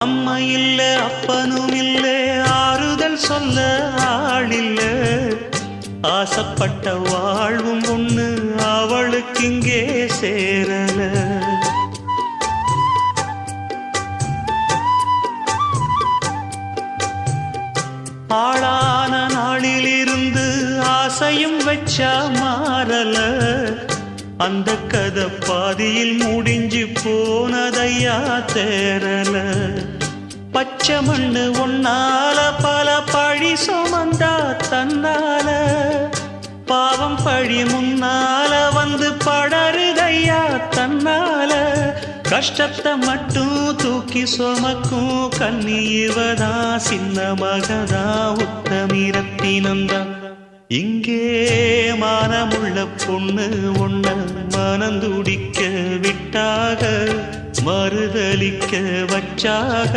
அம்மா இல்ல அப்பனும் இல்ல ஆறுதல் சொல்ல ஆளில்ல ஆசைப்பட்ட வாழ்வும் ஒண்ணு அவளுக்கு இங்கே சேரல ஆளான நாளிலிருந்து ஆசையும் வச்சா மாறல அந்த கதை பாதியில் முடிஞ்சு போனதையா தேரல பச்சை மண்ணு ஒன்னால பல பழி சுமந்தா தன்னால பாவம் பழி முன்னால வந்து படருதையா தன்னால கஷ்டத்தை மட்டும் தூக்கி சுமக்கும் கண்ணீவதா சின்ன மகதா உத்தமிரத்தினந்தா இங்கே மானமுள்ள பொண்ணு ஒண்ண மனந்துடிக்க விட்டாக மறுதலிக்க வச்சாக